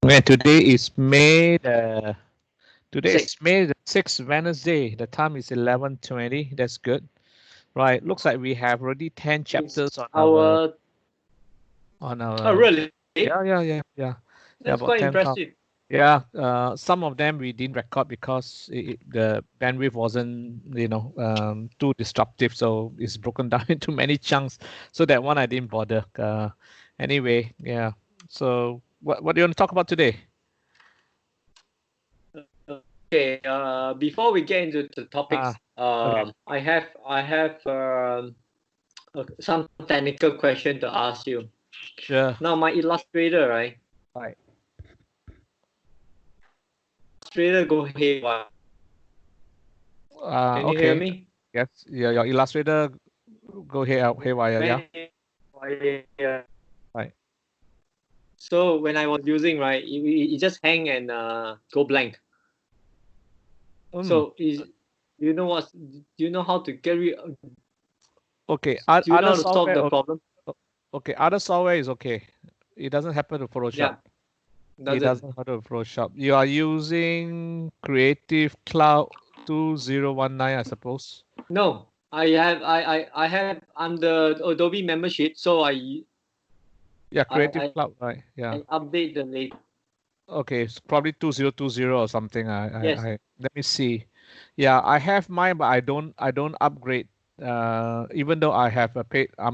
Okay, today is Six. May the 6th, Wednesday. The time is 11:20. That's good. Right. Looks like we have already 10 It's chapters our. on Oh, our really? yeah. That's Yeah, quite about 10 impressive. top. Yeah, some of them we didn't record because the bandwidth wasn't, too disruptive, so it's broken down into many chunks. So that one I didn't bother. Anyway, yeah. So what do you want to talk about today? Okay. Before we get into the Ah, topics, okay. I have some technical question to ask you. Sure. Now, my Illustrator, right? Right. Illustrator go haywire. Can you hear Okay. me? Yes. Yeah, your Illustrator go haywire. Yeah. Haywire. Right. So when I was using, right, it just hang and go blank. Mm. So you know what? Do you know how to get rid? Okay. Do you know Other how to solve software. the problem? Okay. Other software is okay. It doesn't happen to Photoshop. Yeah, It doesn't. doesn't happen to Photoshop. You are using Creative Cloud 2019, I suppose. No, I have under Adobe membership, so Yeah, Creative I Cloud. Right. Yeah. I update the latest. Okay. It's probably 2020 or something. Yes. Let me see. Yeah, I have mine, but I don't upgrade. Even though I'm a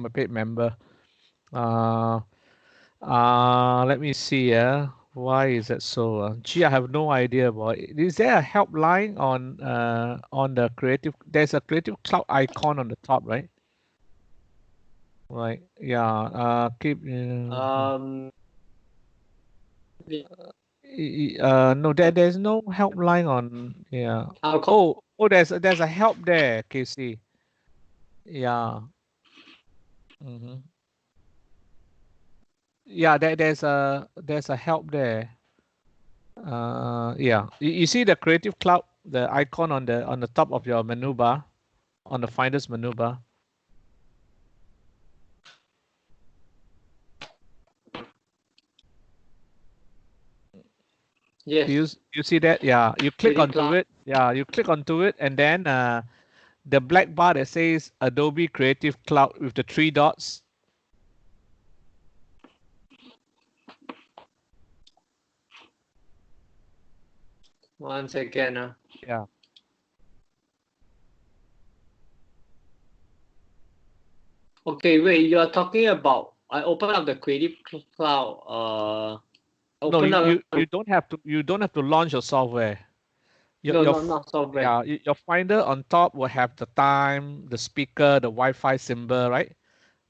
paid member. Uh, Let me see. Why is that so? Gee, I have no idea about it. Is there a helpline on the creative? There's a Creative Cloud icon on the top, right? Right. Yeah. Keep. Um. No, there's no helpline on. Yeah. I'll call. Oh, there's a help there, Casey. Yeah. hmm Yeah. There's a help there. Yeah. You see the Creative Cloud, the icon on the top of your menu bar, on the Finder's menu bar. You Yes. you see that? Yeah. You click Creative onto Cloud. it. Yeah. You click onto it, and then the black bar that says Adobe Creative Cloud with the three dots. One second. Yeah. Okay, wait. You are talking about. I open up the Creative Cloud. No, Open you, up. you you don't have to launch your software. Your No, your no, f- not software. yeah, your Finder on top will have the time, the speaker, the Wi-Fi symbol, right?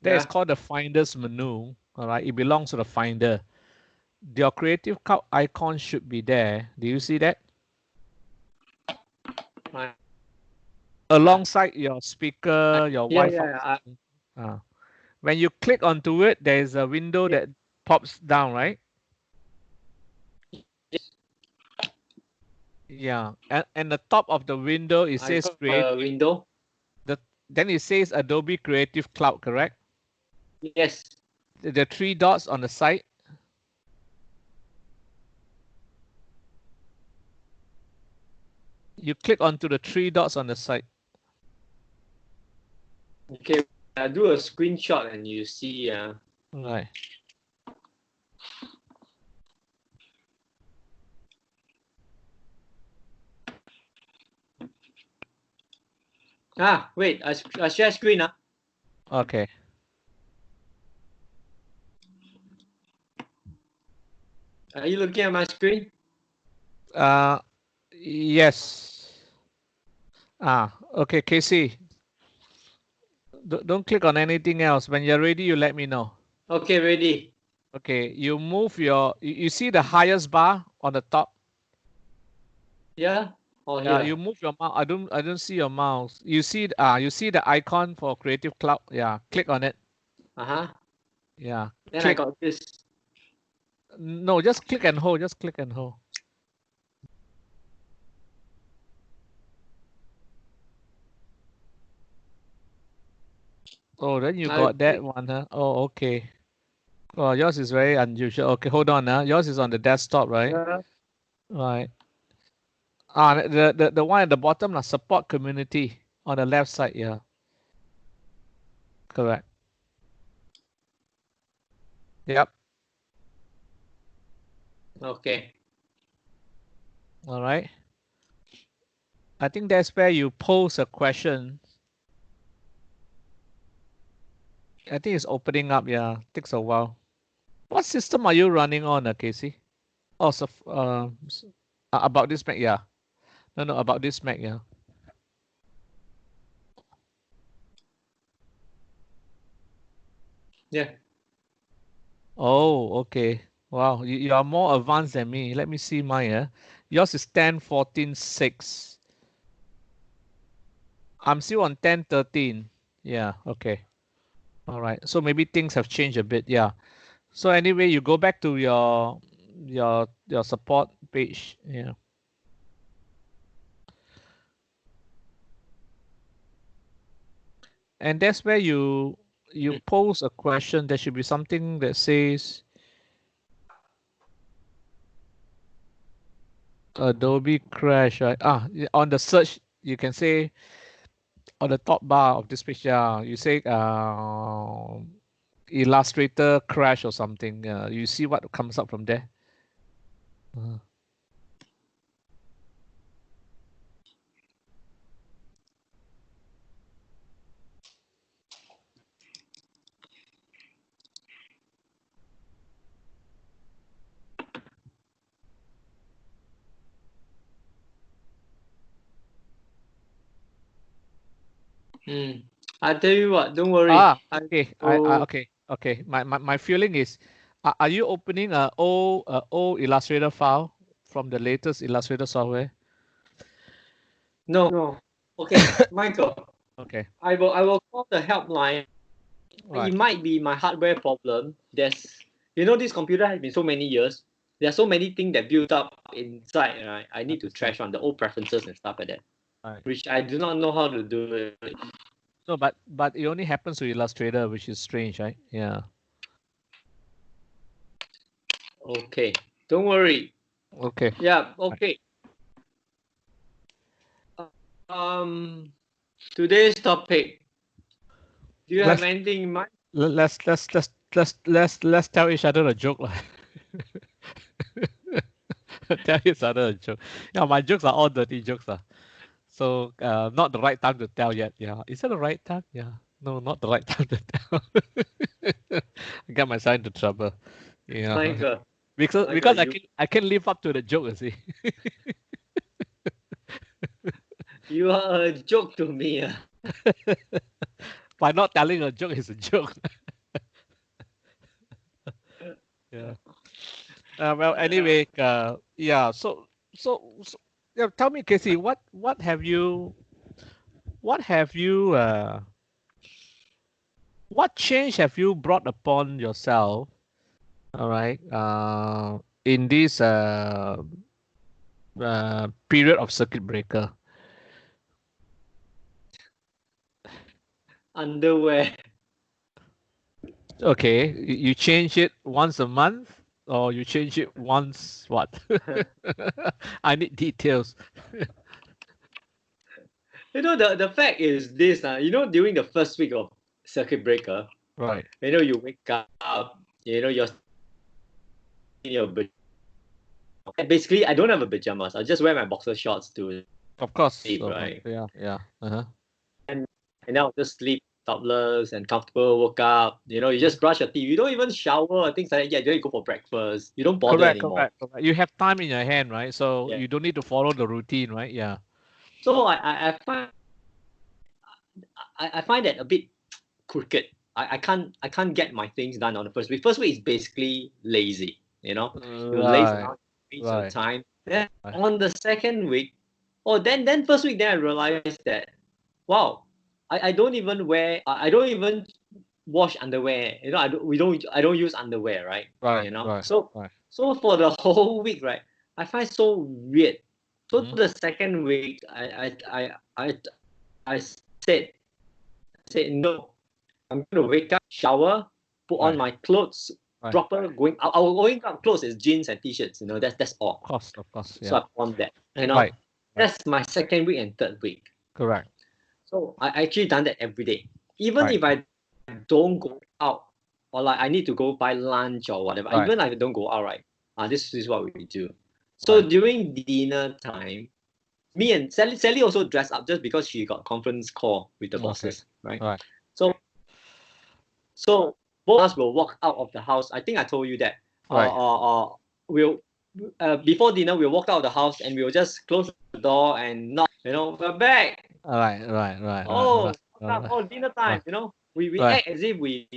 That is Yeah. called the Finder's menu. All right, it belongs to the Finder. Your Creative Cloud icon should be there. Do you see that? Right. Alongside your speaker, your Yeah, Wi-Fi. yeah. Uh, when you click onto it, there is a window Yeah. that pops down, right? Yes. Yeah, and the top of the window it I says got the Creative. window. Then it says Adobe Creative Cloud, correct? Yes. The three dots on the side. You click onto the three dots on the side. Okay. I do a screenshot and you see. Right. Wait. I share screen. Okay. Are you looking at my screen? Uh, yes. Okay, Casey. Don't click on anything else. When you're ready, you let me know. Okay, ready. Okay, you move you see the highest bar on the top. Yeah. Or Yeah, you here. move your mouse. I don't see your mouse. You see the icon for Creative Cloud. Yeah, click on it. Uh-huh. Yeah, Then I click. got this. No, just click and hold. Just click and hold. Oh, then you I got that click. one, huh? Oh, okay. Well, yours is very unusual. Okay, hold on now. Yours is on the desktop, right? Yeah. Right. The one at the bottom, support community on the left side. Yeah, correct. Yep. Okay. All right. I think that's where you pose a question. I think it's opening up. Yeah, takes a while. What system are you running on, Casey? Oh, so about this Mac. Yeah. No, about this Mac. Yeah. Yeah. Oh, okay. Wow, you are more advanced than me. Let me see mine. Yeah. Yours is 10.14.6. I'm still on 10.13. Yeah. Okay. All right. So maybe things have changed a bit. Yeah. So anyway, you go back to your support page. Yeah. And that's where you pose a question. There should be something that says Adobe crash, right? On the search, you can say on the top bar of this page, yeah, you say Illustrator crash or something. You see what comes up from there. Uh, I tell you what, don't worry. okay. Oh, Okay. My feeling is, are you opening a old Illustrator file from the latest Illustrator software? no. Okay, Michael. Okay. I will call the helpline. Right. It might be my hardware problem. This computer has been so many years. There are so many things that built up inside, right? I need to Understand. trash on the old preferences and stuff like that, Right. which I do not know how to do it. No, but it only happens to Illustrator, which is strange, right? Yeah. Okay, don't worry. Okay. Yeah, Right. okay. Um, Today's topic. Do you have Let's anything in mind? let's tell each other a joke, lah. Tell each other a joke. Yeah, my jokes are all dirty jokes, lah. So not the right time to tell yet. Yeah, is that the right time? Yeah, no, not the right time to tell. I got myself into trouble. Yeah, Michael, because Michael, I can live up to the joke. You see, you are a joke to me. by not telling a joke is a joke. Yeah. Well, Yeah. anyway, yeah. So yeah, tell me, Casey, what have you what change have you brought upon yourself? All right, in this period of circuit breaker. Underwear. Okay, you change it once a month, or you change it once what? I need details. The fact is this, during the first week of circuit breaker, Right. you wake up, you're in your basically I don't have a pajamas. I just wear my boxer shorts to Of course. sleep, right? Yeah. Yeah. Uh-huh. And and I'll just sleep topless and comfortable, woke up, you Mhm. just brush your teeth. You don't even shower or things like that. Yeah, you don't go for breakfast. You don't bother Correct. anymore. Correct. Correct. You have time in your hand, right? So Yeah. you don't need to follow the routine, right? Yeah. So I find that a bit crooked. I can't get my things done on the first week. First week is basically lazy. You laze Right. around, waste your Right. time. Then Right. on the second week, then first week, then I realized that wow, I don't even wear. I don't even wash underwear. I don't use underwear, right? Right. Right. So Right. so for the whole week, right, I find so weird. So Mhm. the second week, I said no. I'm gonna wake up, shower, put on Right. my clothes, proper going out. Our going out clothes is jeans and t-shirts. That's all. Of course, So yeah. I pawned that. Right. That's my second week and third week. Correct. So I actually done that every day. Even Right. if I don't go out or like I need to go buy lunch or whatever, Right. even if I don't go out, right? This is what we do. So Right. during dinner time, me and Sally also dressed up just because she got conference call with the Okay. bosses, right? Right. So both of us will walk out of the house. I think I told you that. Right. We'll before dinner we'll walk out of the house and we'll just close the door and knock. We're back. Right. Oh, dinner time. Right. We Right. act as if we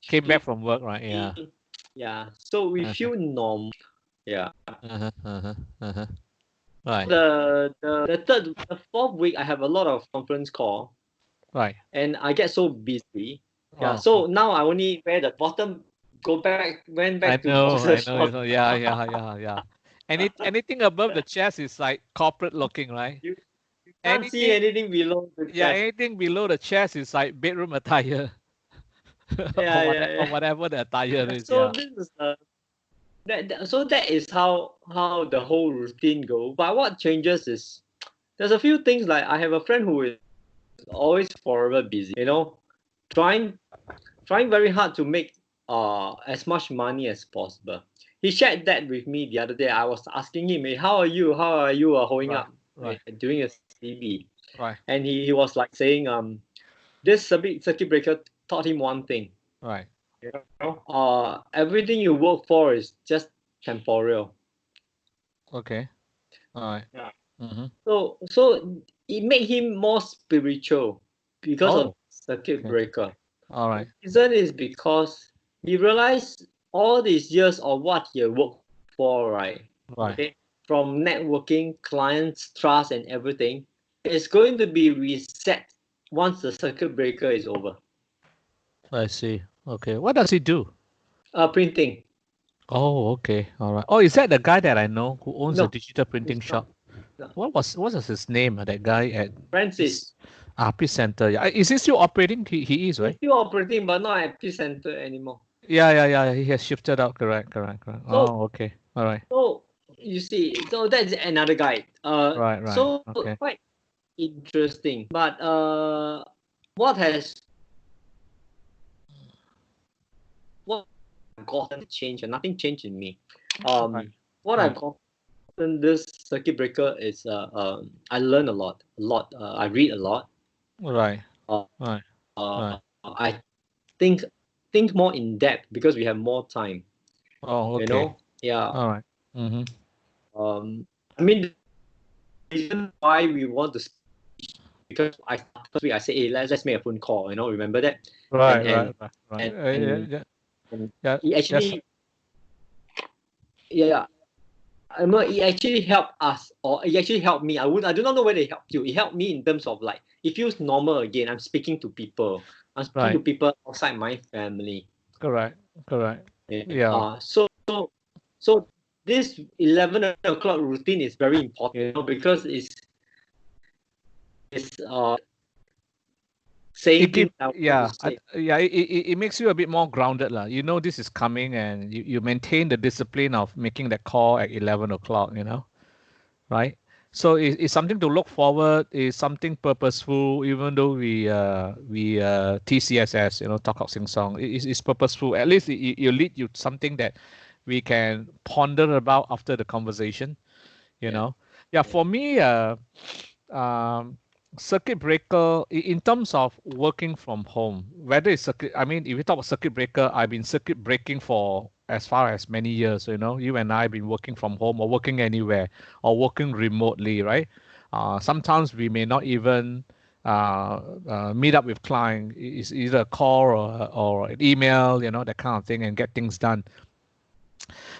Came back from work, right? Yeah. yeah. So we Uh-huh. feel normal. Yeah. Uh-huh. Uh-huh. Uh-huh. Right. The fourth week I have a lot of conference call. Right. And I get so busy. Yeah. Oh, So now I only wear the bottom. Went I back to know. I boxer know. shorts. Yeah. Anything above the chest is like corporate looking, right? You can't see Anything, anything below the yeah, chest. anything below the chest is like bedroom attire. Or Yeah. whatever the attire is. So Yeah. this is so that is how the whole routine go. But what changes is there's a few things like I have a friend who is always forever busy. Trying trying very hard to make as much money as possible. He shared that with me the other day. I was asking him, hey, how are you holding Right. up Right. doing a CB? Right. And he was like saying, this circuit breaker taught him one thing. Right. Everything you work for is just temporal. Okay. All right. Yeah. Mm-hmm. So it made him more spiritual because of circuit Okay. breaker. All right. The reason is because he realized all these years of what he worked for, right? Right. Okay, from networking, clients, trust, and everything, it's going to be reset once the circuit breaker is over. I see. Okay. What does he do? Printing. Oh, okay. All right. Oh, is that the guy that I know who owns a No, digital printing it's not. shop? No. What was his name? That guy at Francis. Peace Center. Yeah. Is he still operating? He is, He's right? still operating, but not at Epicenter anymore. Yeah. He has shifted out. Correct. So, Oh, okay. All right. so you see, so that's another guy. Right. So Okay. quite interesting. But what has what I've gotten changed? Nothing changed in me. Right. What I've gotten this circuit breaker is I learn a lot. I read a lot. Right. Uh, Right. Right. I think more in depth because we have more time. Oh, okay. Yeah. All right. Mm-hmm. I mean, the reason why we want to speak because first week I said, hey, let's make a phone call. Remember that? Right. And Yeah. he actually, yeah, I remember he actually helped us, or he actually helped me. I do not know whether he helped you. He helped me in terms of like it feels normal again. I'm speaking to people. I'm speaking to people outside my family. Correct. Yeah. So this 11 o'clock routine is very important, because it's saying things it makes you a bit more grounded, lah. This is coming, and you maintain the discipline of making that call at 11 o'clock. Right? So it's something to look forward. It's something purposeful, even though we TCSS, talk out sing song. It's purposeful. At least it lead you to something that we can ponder about after the conversation. For me, circuit breaker in terms of working from home, whether it's I mean, if you talk about circuit breaker, I've been circuit breaking for as far as many years. You and I have been working from home or working anywhere or working remotely, right? Sometimes we may not even meet up with client. It's either a call or an email, that kind of thing, and get things done.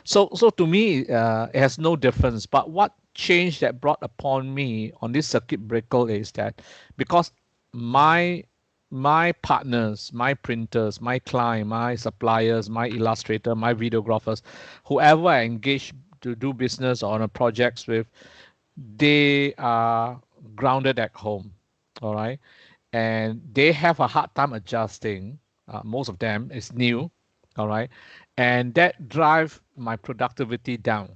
So to me, it has no difference. But what change that brought upon me on this circuit breaker is that because my partners, my printers, my client, my suppliers, my illustrator, my videographers, whoever I engage to do business on a projects with, they are grounded at home, all right, and they have a hard time adjusting. Most of them is new, all right, and that drives my productivity down.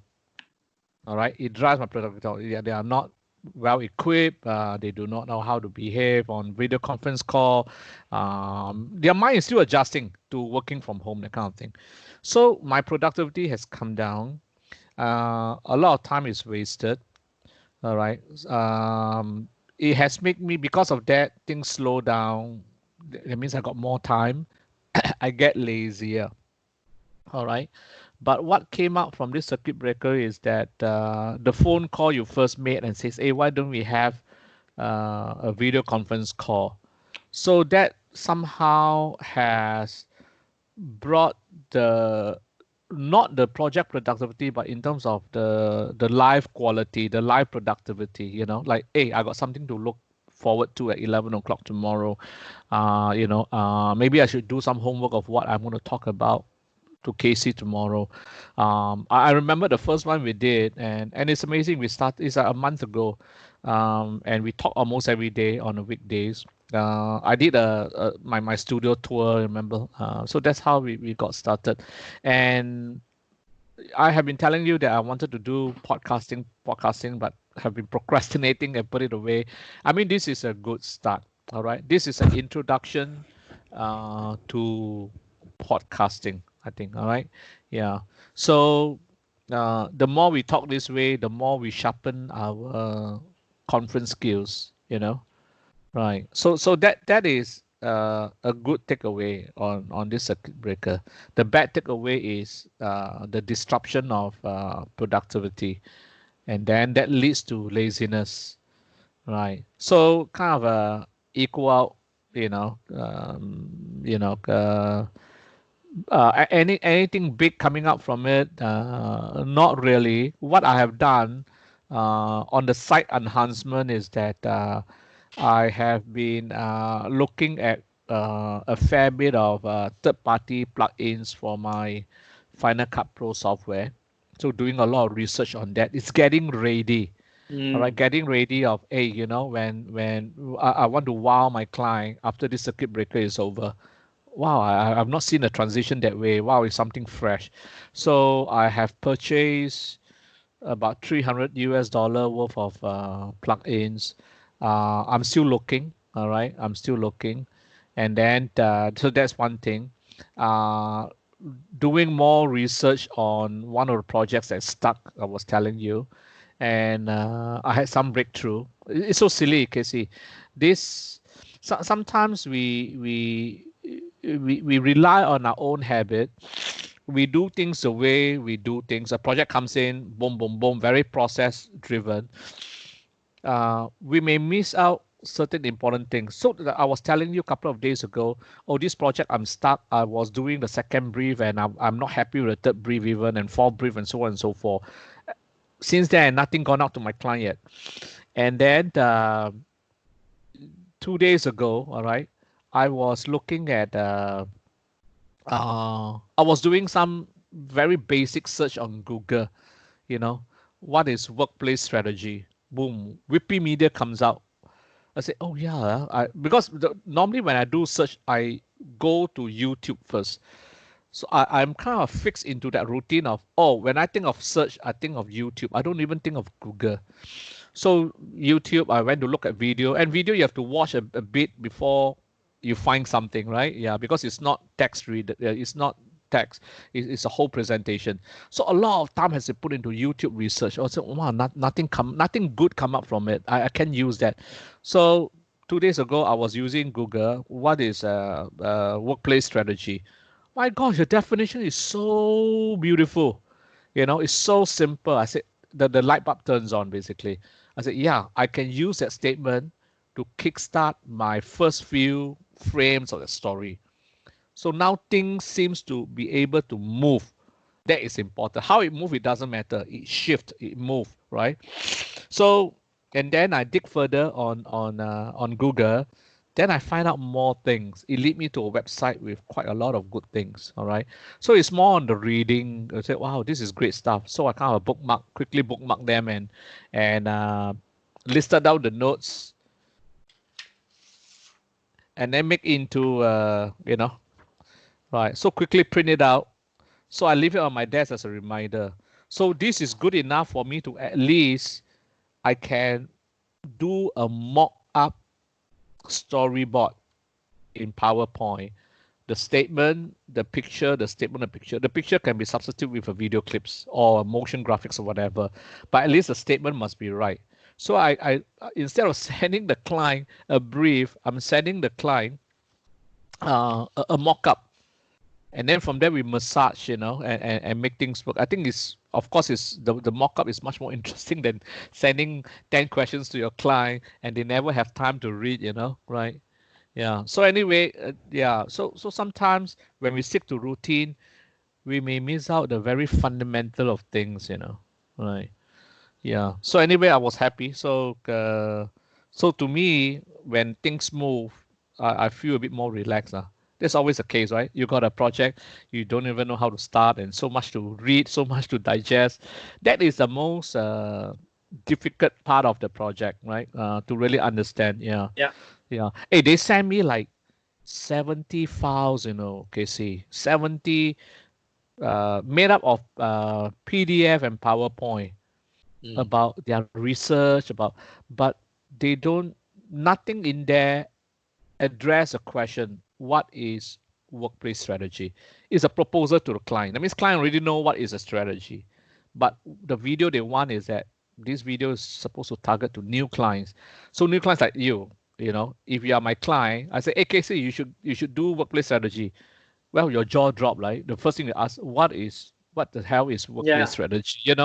All right, it drives my productivity down. Yeah, they are not well equipped. They do not know how to behave on video conference call. Their mind is still adjusting to working from home, that kind of thing. So my productivity has come down. A lot of time is wasted. All right. It has made me, because of that, things slow down. That means I got more time. I get lazier. All right. But what came out from this circuit breaker is that the phone call you first made and says, hey, why don't we have a video conference call? So that somehow has brought the not the project productivity, but in terms of the life quality, the life productivity, like, hey, I got something to look forward to at 11 o'clock tomorrow. Maybe I should do some homework of what I'm going to talk about to Casey tomorrow. I remember the first one we did, and it's amazing. It's like a month ago, and we talk almost every day on the weekdays. I did my studio tour, remember? So that's how we got started, and I have been telling you that I wanted to do podcasting, but have been procrastinating and put it away. I mean, this is a good start. All right, this is an introduction to podcasting, I think. All right, yeah. So the more we talk this way, the more we sharpen our conference skills. Right. So that is a good takeaway on this circuit breaker. The bad takeaway is the disruption of productivity, and then that leads to laziness. Right. So kind of equal out, you know, um, you know, uh, anything big coming up from it? Not really. What I have done on the site enhancement is that I have been looking at a fair bit of third-party plugins for my Final Cut Pro software. So doing a lot of research on that. It's getting ready. All right, Mm. getting ready of, hey, when I want to wow my client after this circuit breaker is over. Wow, I've not seen a transition that way. Wow, it's something fresh. So I have purchased about 300 US dollar worth of plugins. I'm still looking. All right, I'm still looking, and then so that's one thing. Uh, Doing more research on one of the projects that stuck. I was telling you, and I had some breakthrough. It's so silly, Casey. This sometimes we rely on our own habit. We do things the way we do things. A project comes in, boom, boom, boom, very process driven. We may miss out certain important things. So I was telling you a couple of days ago, oh, this project I'm stuck. I was doing the second brief and I'm not happy with the third brief even and fourth brief and so on and so forth. Since then, nothing gone out to my client yet. And then 2 days ago, all right, I was looking at I was doing some very basic search on Google, you know, what is workplace strategy? Boom, Wikimedia comes out. I say, oh yeah, because normally when I do search, I go to YouTube first. So I'm kind of fixed into that routine of, oh, when I think of search, I think of YouTube. I don't even think of Google. So YouTube, I went to look at video, and video you have to watch a bit before you find something, right? Yeah, because it's not text read, it's not text, it's a whole presentation. So a lot of time has been put into YouTube research. Also, wow, nothing good come up from it. I can't use that. So 2 days ago, I was using Google. What is workplace strategy? My gosh, the definition is so beautiful. It's so simple. I said the light bulb turns on basically. I said, yeah, I can use that statement to kickstart my first few frames of the story. So now things seems to be able to move. That is important. How it move, it doesn't matter. It shift, it move, right? So, and then I dig further on Google. Then I find out more things. It lead me to a website with quite a lot of good things. All right. So it's more on the reading. I say, wow, this is great stuff. So I kind of quickly bookmark them and listed down the notes and then make into right. So quickly print it out. So I leave it on my desk as a reminder. So this is good enough for me to at least I can do a mock-up storyboard in PowerPoint. The statement, the picture, the statement, the picture. The picture can be substituted with a video clips or motion graphics or whatever, but at least the statement must be right. So I instead of sending the client a brief, I'm sending the client a mock-up, and then from there we massage, and make things work. I think it's, of course, it's the mock-up is much more interesting than sending 10 questions to your client and they never have time to read, right? Yeah. So anyway, yeah. So sometimes when we stick to routine, we may miss out the very fundamental of things, right? Yeah. So anyway, I was happy. So to me, when things move, I feel a bit more relaxed. That's always the case, right? You got a project, you don't even know how to start, and so much to read, so much to digest. That is the most difficult part of the project, right? To really understand. Yeah. Yeah. Yeah. Hey, they sent me like 70 files, KC. 70 made up of PDF and PowerPoint about their research but they don't, nothing in there address a question: what is workplace strategy? It's a proposal to the client. That means client already know what is a strategy, but the video they want is that this video is supposed to target to new clients. So new clients like you, if you are my client, I say, hey Casey, you should do workplace strategy. Well, your jaw drop, right? The first thing they ask, what the hell is workplace Yeah. strategy?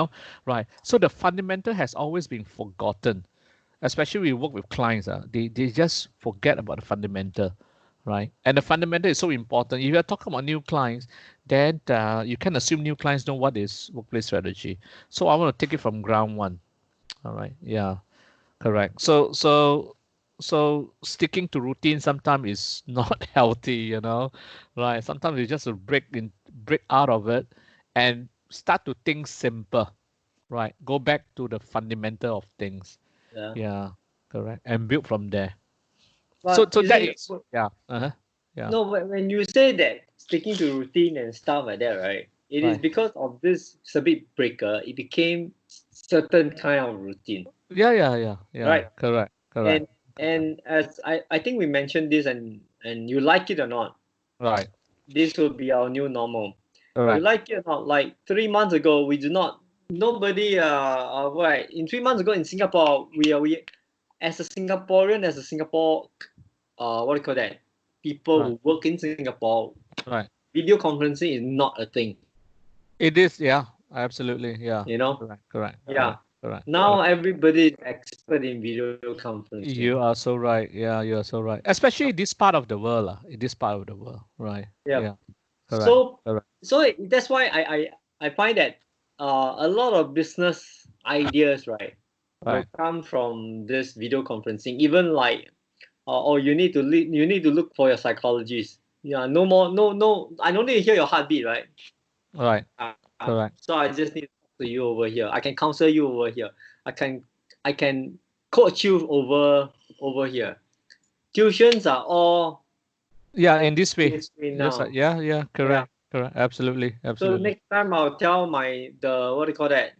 Right? So the fundamental has always been forgotten, especially we work with clients. They just forget about the fundamental, right? And the fundamental is so important. If you're talking about new clients, then you can assume new clients know what is workplace strategy. So I want to take it from ground one. All right. Yeah. Correct. So sticking to routine sometimes is not healthy, right? Sometimes you just break out of it and start to think simple, right? Go back to the fundamental of things. Yeah. Yeah, correct. And build from there. So But so you that see, is, yeah, yeah, no, when you say that sticking to routine and stuff like that, right? It is right. because of this circuit breaker. It became certain kind of routine, Yeah, right? correct, correct, And as I think we mentioned this, and you like it or not, right, this will be our new normal. You correct, like it or not? Like 3 months ago, we do not. Nobody. Right. In 3 months ago in Singapore, we as a Singaporean, as a Singapore, what do you call that? People right, who work in Singapore, right. video conferencing is not a thing. It is, yeah, absolutely, yeah, You know. correct, correct, Yeah. correct, correct, Now correct. everybody is expert in video conferencing. You are so right. Yeah, you are so right. Especially this part of the world, in this part of the world, right? Yeah. Yeah, correct, So correct, that's why I find that a lot of business ideas, right, will right, come from this video conferencing. Even like or you need to look for your psychologist. Yeah, no more, no, I don't need to hear your heartbeat, right? right, correct, So I just need to talk to you over here. I can counsel you over here. I can I can coach you over here. Tuitions are all yeah, in this way, this way just like, now. yeah, Yeah. correct, correct, absolutely, So absolutely, next time I'll tell the what do you call that,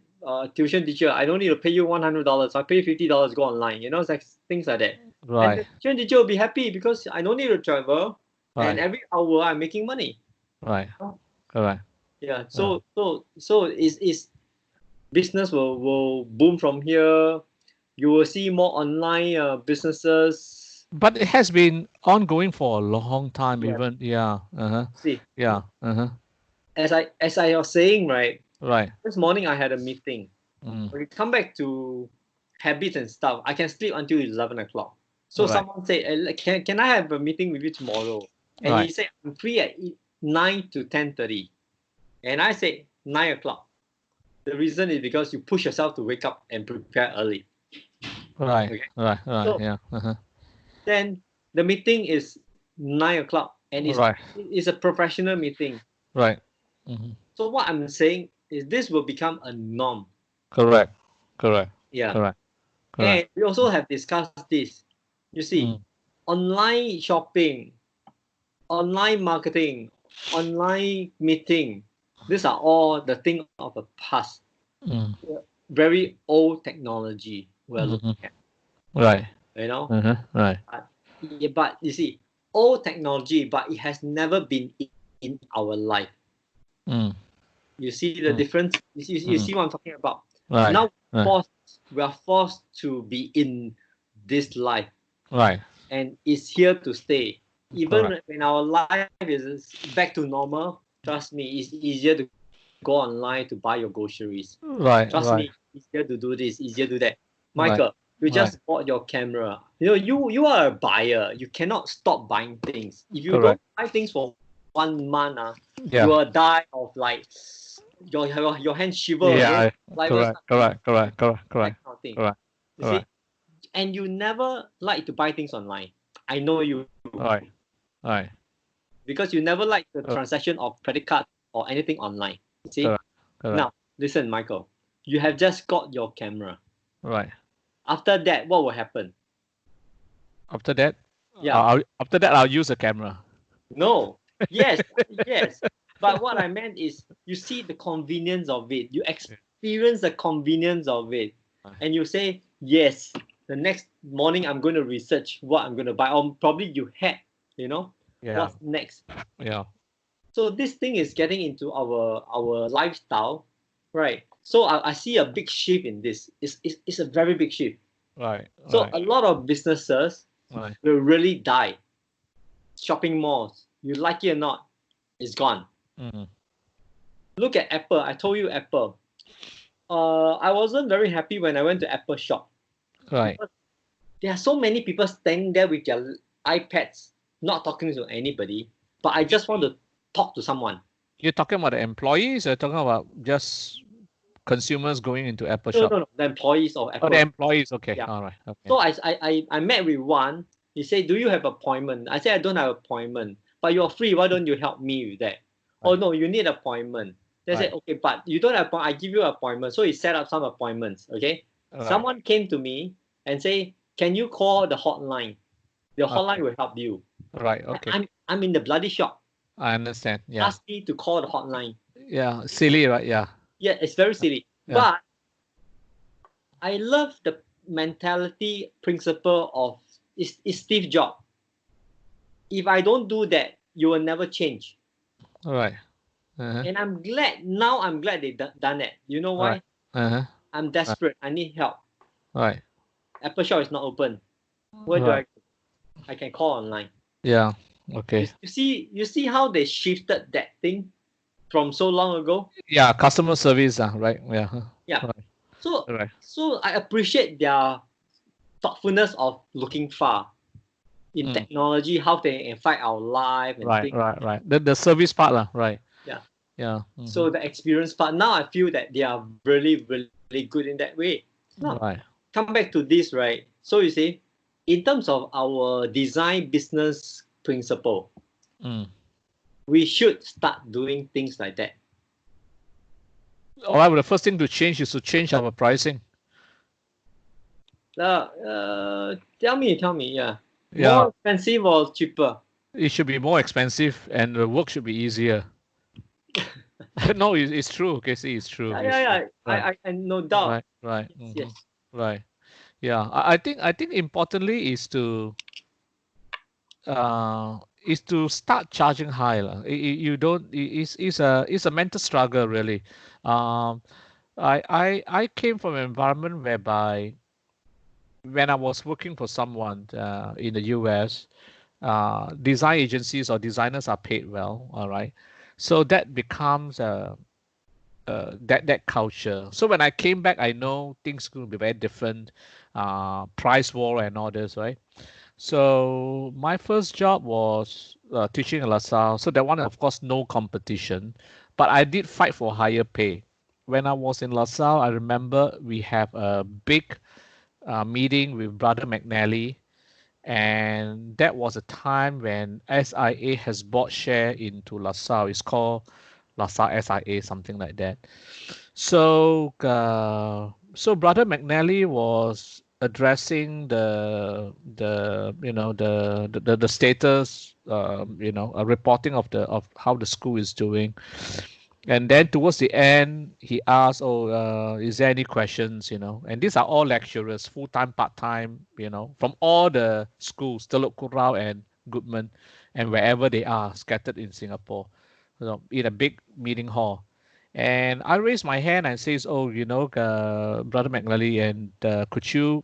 tuition teacher, I don't need to pay you $100. I'll pay you $50. Go online. It's like things like that. And right, the tuition teacher will be happy because I don't need to travel, and right, every hour I'm making money. right, Oh. correct, Yeah. yeah. So is business will boom from here. You will see more online businesses. But it has been ongoing for a long time, Yeah. even, yeah, See, yeah, as I was saying, right. right, This morning I had a meeting. mm, We come back to habits and stuff. I can sleep until 11 o'clock. So right, someone said, like, can I have a meeting with you tomorrow? And he right, said, I'm free at 9 to 10:30. And I said 9 o'clock. The reason is because you push yourself to wake up and prepare early. right, Okay. right, right, So yeah, then the meeting is 9 o'clock, and right, it's a professional meeting. right, hmm, So what I'm saying is this will become a norm. correct, correct, Yeah. correct, correct, And we also have discussed this. You see, mm, online shopping, online marketing, online meeting. These are all the thing of the past. Mm. Very old technology we're looking at. Right. You know, Right. yeah, but you see, old technology, but it has never been in our life. Mm. You see the Mm. difference? You see what I'm talking about? Right. Now Right. we are forced to be in this life, Right. and it's here to stay. Correct. Even when our life is back to normal, trust me, it's easier to go online to buy your groceries. Right. Trust me, Right. easier to do this, easier to do that. Right. Michael, you Right. just bought your camera. You are a buyer. You cannot stop buying things. If you don't Correct. buy things for 1 month, you Yeah. will die of like your hand shiver, Yeah. like will Correct. start Correct. shaking, Correct. Correct. that Correct. kind of thing. Correct. You see, Correct. and you never like to buy things online. I know you Right. Right. because you never like the Correct. transaction of credit card or anything online. You see, Correct. Correct. now listen, Michael, you have just got your camera. Right. After that, what will happen? After that, Yeah, I'll use a camera. no, yes, yes. But what I meant is, you see the convenience of it. You experience the convenience of it, and you say, yes. The next morning, I'm going to research what I'm going to buy, or probably you had, Yeah. what's next. Yeah. So this thing is getting into our lifestyle, right? So I see a big shift in this. It's a very big shift. Right. So Right. a lot of businesses Right. will really die. Shopping malls, you like it or not, it's gone. Mm. Look at Apple. I told you Apple. I wasn't very happy when I went to Apple shop Right. because there are so many people standing there with their iPads, not talking to anybody. But I just want to talk to someone. You're talking about the employees, or you're talking about just consumers going into Apple No, shop? no, no. The employees of Oh, the Apple. employees. Okay. Yeah. All right. Okay. So I met with one. He said, "Do you have appointment?" I said, "I don't have appointment, but you're free. Why don't you help me with that?" Oh Right. no, you need appointment. They said, Right. "Okay, but you don't have. I give you appointment." So he set up some appointments. Okay, Right. someone came to me and say, "Can you call the hotline? The hotline Okay. will help you." Right. Okay. I'm in the bloody shop. I understand. Yeah. Ask me to call the hotline. Yeah. Silly, right? Yeah. Yeah, it's very silly, Yeah. but I love the mentality principle of is Steve Jobs. If I don't do that, you will never change. All right. Uh-huh. And I'm glad now. I'm glad they done it. You know All right. why? Uh-huh. I'm desperate. I need help. Right. Apple Shop is not open. Where do Right. I? I can call online. Yeah. Okay. You see how they shifted that thing from so long ago. Yeah. Customer service. Right. Yeah. Yeah. Right. So Right. so I appreciate their thoughtfulness of looking far in Mm. technology, how they affect our life and Right. things. Right. Right. The service part, lah. Right. Yeah. Yeah. So the experience part. Now I feel that they are really really good in that way. Now Right. come back to this, right? So you see, in terms of our design business principle, Mm. we should start doing things like that. All right. Well, the first thing to change is to change our pricing. Tell me, yeah. Yeah. More expensive or cheaper? It should be more expensive, and the work should be easier. No, it's true. Okay, see, it's true. It's true. Yeah. Right. I no doubt. Right. Right. Yes. Right. Yeah. I think importantly is to start charging high. You don't. It's a mental struggle really. Um, I came from an environment whereby when I was working for someone in the US, design agencies or designers are paid well. All right, so that becomes that culture. So when I came back, I know things going to be very different, price war and all this, right? So my first job was teaching in LaSalle. So that one, of course, no competition, but I did fight for higher pay. When I was in LaSalle, I remember we have a big meeting with Brother McNally, and that was a time when SIA has bought share into LaSalle. It's called LaSalle SIA, something like that. So Brother McNally was addressing the status, reporting of how the school is doing, And then towards the end, he asked, "Oh, is there any questions?" And these are all lecturers, full time, part time, from all the schools, Telok Kurau and Goodman, and wherever they are, scattered in Singapore, in a big meeting hall. And I raised my hand and says, "Oh, Brother McNally, and could you,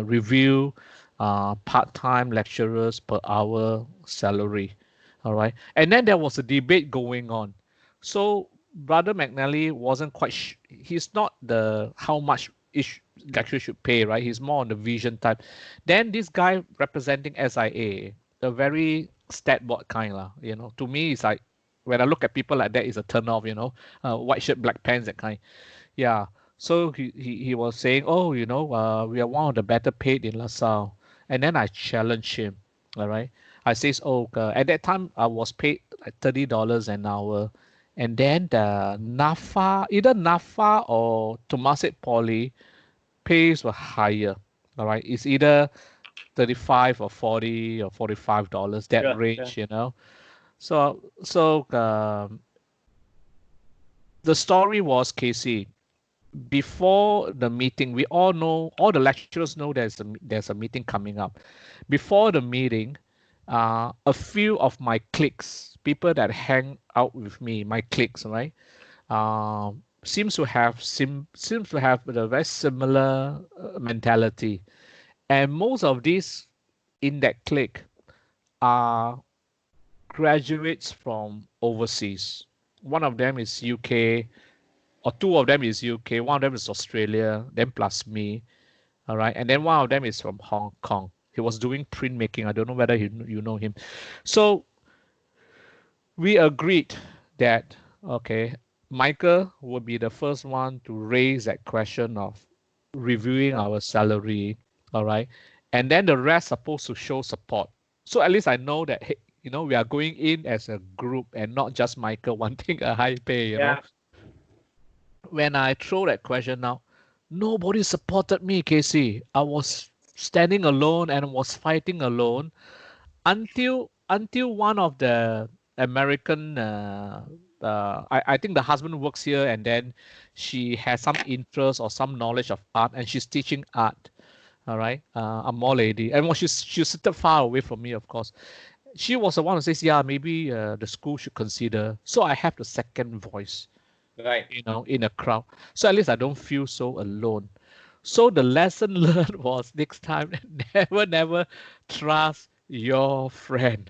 review part-time lecturers per hour salary?" All right. And then there was a debate going on. So Brother McNally wasn't quite. He's not the how much each lecturer should pay, right? He's more on the vision type. Then this guy representing SIA, the very stat board kind lah. To me, it's like when I look at people like that, it's a turn off. White shirt, black pants, that kind. Yeah. So he was saying, "Oh, we are one of the better paid in LaSalle." And then I challenged him. All right. I says, "Oh, at that time I was paid like $30 an hour." And then the NAFA, either NAFA or Temasek Poly pays were higher. All right. It's either 35 or 40 or $45, that Yeah, yeah. range. So the story was, Casey, before the meeting, we all know, all the lecturers know there's a meeting coming up. Before the meeting, a few of my cliques, people that hang out with me, my cliques, right, seems to have a very similar mentality, and most of these in that clique are graduates from overseas. One of them is UK, or two of them is UK, one of them is Australia, then plus me, all right, and then one of them is from Hong Kong. He was doing printmaking. I don't know whether you know him. So we agreed that, okay, Michael would be the first one to raise that question of reviewing Yeah. our salary, all right, and then the rest supposed to show support. So at least I know that, hey, we are going in as a group and not just Michael wanting a high pay. Yeah. When I throw that question out, nobody supported me, Casey. I was standing alone and was fighting alone until one of the American, I think the husband works here, and then she has some interest or some knowledge of art, and she's teaching art. All right, a more lady, and she's seated far away from me, of course. She was the one who says, "Yeah, maybe the school should consider." So I have the second voice, Right. in a crowd. So at least I don't feel so alone. So the lesson learned was, next time, never, never trust your friend.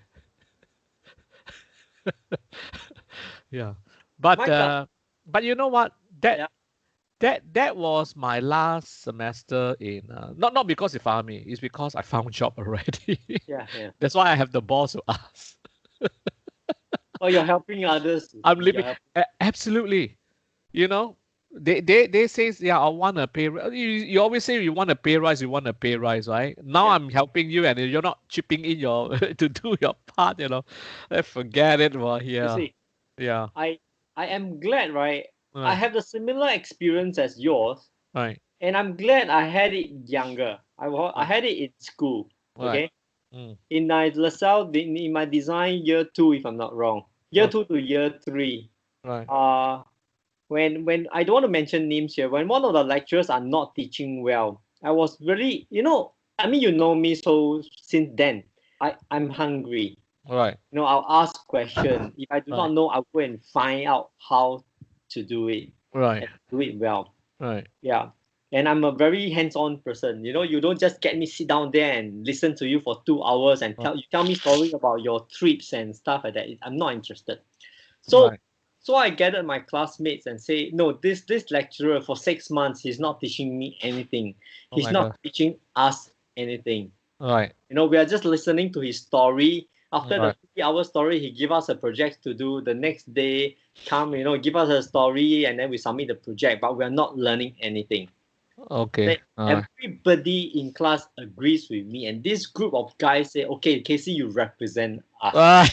Yeah. But Michael. but you know what? That Yeah. that was my last semester in, not because of army, it's because I found job already. Yeah. Yeah. That's why I have the boss to ask. Oh, you're helping others. I'm You're living, helping. absolutely. You know, they say, yeah, I want a pay rise. You always say you want a pay rise, right? Now Yeah. I'm helping you, and you're not chipping in your to do your part. Forget it. Well, You yeah, see, yeah, I I am glad, right? I right, have the similar experience as yours, right, and I'm glad I had it younger. I right, had it in school. right, Okay, mm, in my LaSalle, in my design year two, if I'm not wrong, year okay, two to year three. right, Uh, when I don't want to mention names here, when one of the lecturers are not teaching well, I was really, I mean, you know me, so since then, I'm hungry. right, I'll ask question. If I do not right, know, I'll go and find out how to do it right, and do it well. right, Yeah. And I'm a very hands-on person. You don't just get me sit down there and listen to you for 2 hours and right, tell me story about your trips and stuff like that. I'm not interested. So right. so I gathered my classmates and say, no, this lecturer for 6 months, he's not teaching me anything. Oh He's my not God. teaching us anything. Right, We are just listening to his story. After the right. 3 hour story, he give us a project to do. The next day, come, give us a story, and then we submit the project. But we are not learning anything. Okay. Then everybody in class agrees with me, and this group of guys say, "Okay, Casey, you represent us." Uh,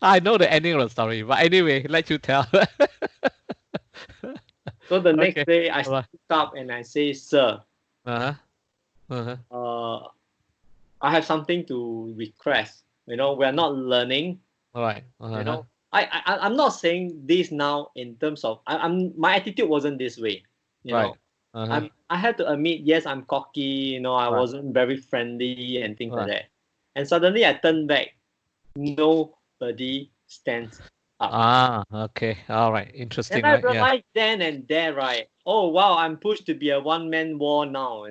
I know the ending of the story, but anyway, let you tell. So the next Okay. day, I All right. stood up and I say, "Sir, Uh-huh. Uh-huh. uh, I have something to request. We are not learning. All right. You Uh-huh. know, I'm not saying this now in terms of my attitude wasn't this way, you Right. know. I had to admit, yes, I'm cocky, I Right. wasn't very friendly and things like Right. that. And suddenly I turned back, nobody stands up. Okay. All right. Then Interesting, I right? Yeah. realized then and there, right? Oh wow, I'm pushed to be a one-man war now,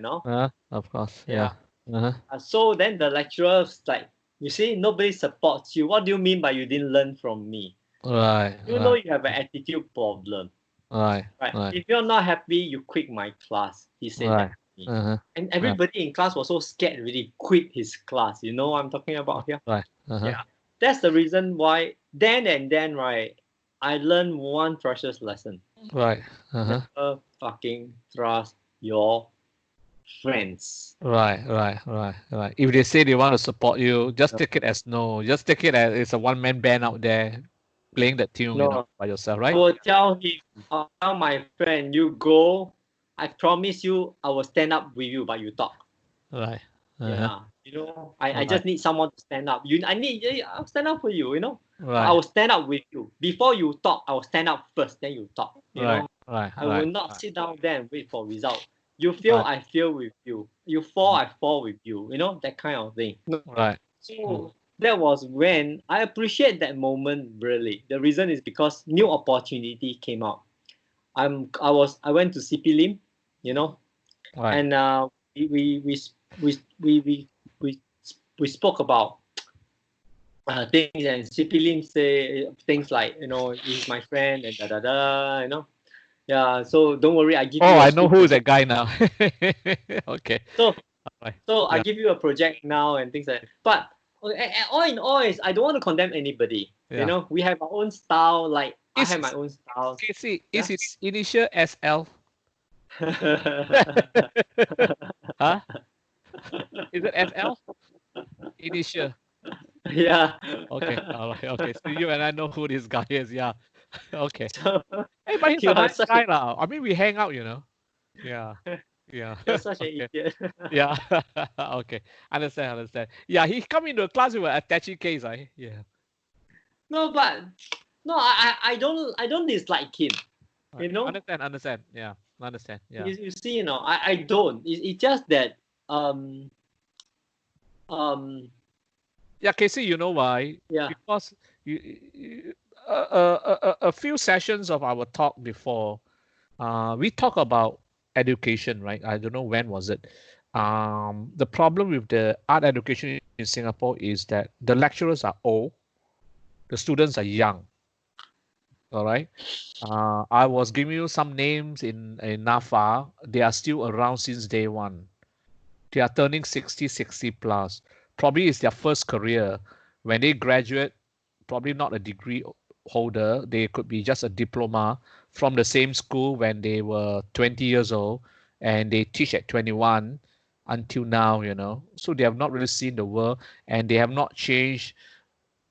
Of course. Yeah. Yeah. Uh-huh. So then the lecturer's like, you see, nobody supports you. What do you mean by you didn't learn from me? Right. You know you have an attitude problem. Right. Right. Right. If you're not happy, you quit my class. He said that Right. to me. Uh-huh. And Right. everybody in class was so scared really quit his class. You know what I'm talking about here? Right. Uh-huh. Yeah. That's the reason why then and then, right, I learned one precious lesson. Right. Uh-huh. Never fucking trust your friends. Right. If they say they want to support you, just take it as no. Just take it as it's a one-man band out there playing that tune, No, by yourself, I right? will tell him, I'll tell my friend, you go. I promise you, I will stand up with you, but you talk. Right. Uh-huh. Yeah, I just need someone to stand up. I'll stand up for you, But I Right. will stand up with you. Before you talk, I will stand up first, then you talk. Right. Right. I will not sit down there and wait for result. You fail, I fail with you. You fall, I fall with you. That kind of thing. Right. So that was when I appreciate that moment really. The reason is because new opportunity came out. I went to CP Lim, Right. and we spoke about things, and CP Lim say things like he's my friend and da da da. Yeah, so don't worry, I give Oh, you a I know school who is that project. guy now. Okay. So Right. so I Yeah. give you a project now and things like that. But all in all is I don't want to condemn anybody. Yeah. We have our own style. Like I Is have my own style. Casey, Yeah. is his initial SL? Huh? Is it SL? Initial. Yeah. Okay. All right. Okay. So you and I know who this guy is. Yeah. Okay. So Hey, but he's a you are nice such guy lah. I mean, we hang out, Yeah. Yeah. you're such an Okay. idiot. Yeah. Okay. Understand. Yeah, he come into a class with an attache case, right? Yeah. No, but no, I don't dislike him. Right. Understand. Yeah. Understand. Yeah. You see, I don't. It's just that um Yeah, Casey, you know why? yeah. Because a few sessions of our talk before, we talk about education, right? I don't know when was it. The problem with the art education in Singapore is that the lecturers are old, the students are young. All right. I was giving you some names in NAFA. They are still around since day one. They are turning 60 plus. Probably it's their first career. When they graduate, probably not a degree holder. They could be just a diploma from the same school when they were 20 years old, and they teach at 21 until now. So they have not really seen the world, and they have not changed.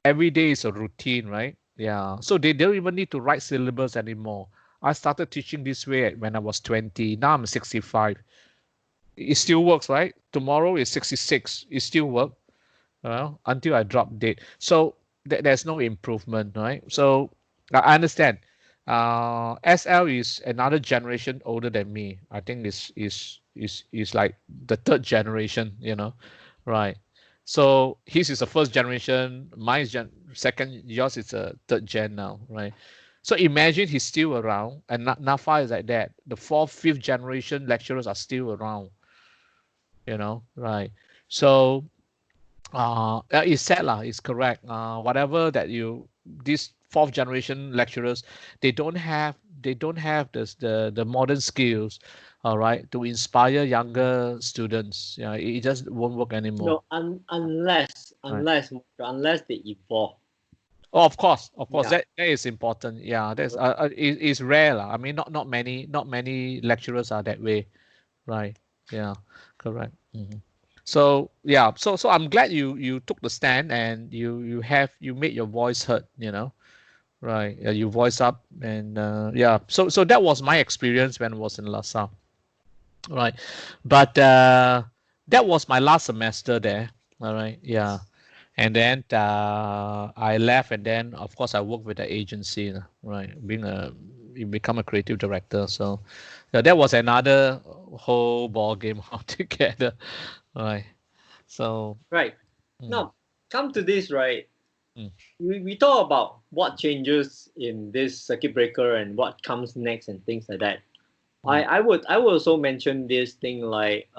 Every day is a routine, right? Yeah. So they don't even need to write syllabus anymore. I started teaching this way when I was 20. Now I'm 65. It still works, right? Tomorrow is 66. It still works until I drop dead. So there's no improvement, right? So I understand. SL is another generation older than me. I think is like the third generation, right? So his is the first generation, mine is second, yours is a third gen now, right? So imagine he's still around, and NAFA is like that. The fourth, fifth generation lecturers are still around, right? So it's sad lah. It's correct. Whatever that these fourth generation lecturers, they don't have the modern skills, all right, to inspire younger students. Yeah, it just won't work anymore. No, unless Right. unless they evolve. Oh, of course, Yeah. that is important. Yeah, that's it's rare lah. I mean, not many lecturers are that way, right? Yeah, correct. So yeah, so I'm glad you took the stand and you made your voice heard, right? You voice up and yeah. So that was my experience when I was in LaSalle, right? But that was my last semester there, all right? Yeah, And then I left, and then of course I worked with the agency, right? You become a creative director, so yeah, that was another whole ball game altogether, right? So Right. mm, Now, come to this, right? mm, We talk about what changes in this circuit breaker and what comes next and things like that. mm, I would also mention this thing like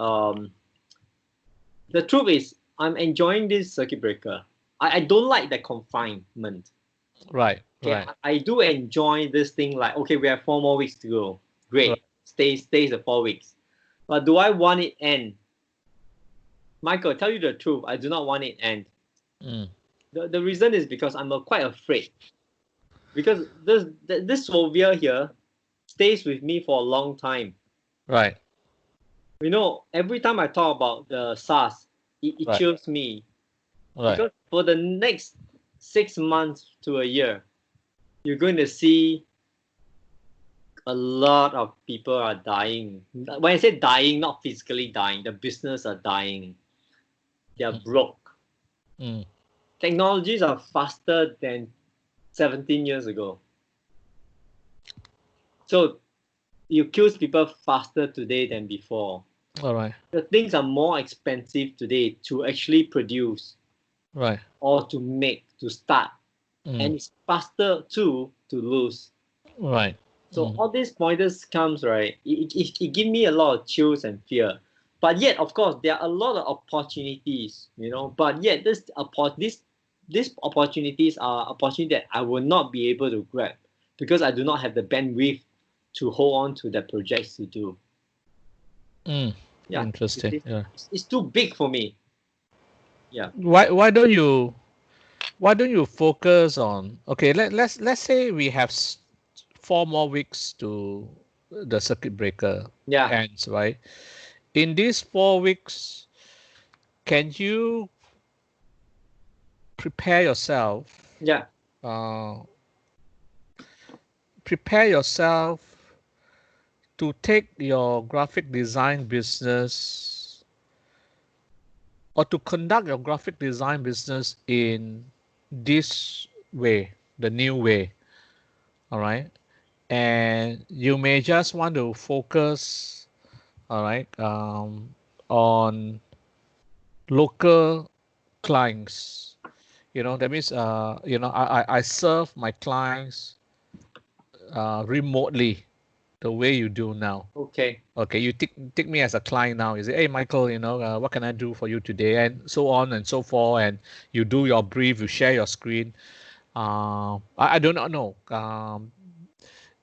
the truth is I'm enjoying this circuit breaker. I don't like the confinement. right, Okay, right, I do enjoy this thing like okay, we have 4 more weeks to go. right. Great. Stays the 4 weeks. But do I want it end? Michael, tell you the truth, I do not want it end. Mm, The reason is because I'm quite afraid. Because this Soviet here stays with me for a long time. right, Every time I talk about the SARS, it right, chills me right. because for the next 6 months to a year, you're going to see a lot of people are dying. When I say dying, not physically dying, the business are dying. They're Mm, broke. mm, Technologies are faster than 17 years ago. So you kill people faster today than before. all right, The things are more expensive today to actually produce right, or to make, to start. mm, And it's faster too to lose. right, So mm, all these pointers comes right. It give me a lot of chills and fear, but yet of course there are a lot of opportunities, But yet these opportunities are opportunities that I will not be able to grab because I do not have the bandwidth to hold on to the projects to do. mm. Yeah, Interesting. Yeah. it's too big for me. Yeah, Why don't you focus on, okay, let's say we have 4 more weeks to the circuit breaker yeah, ends, right? In these 4 weeks, can you prepare yourself yeah, uh, prepare yourself to take your graphic design business, or to conduct your graphic design business in this way, the new way, all right? And you may just want to focus, all right, on local clients. That means, I serve my clients remotely, the way you do now. okay, Okay, you take me as a client now. You say, hey, Michael, what can I do for you today? And so on and so forth. And you do your brief, you share your screen. I do not know.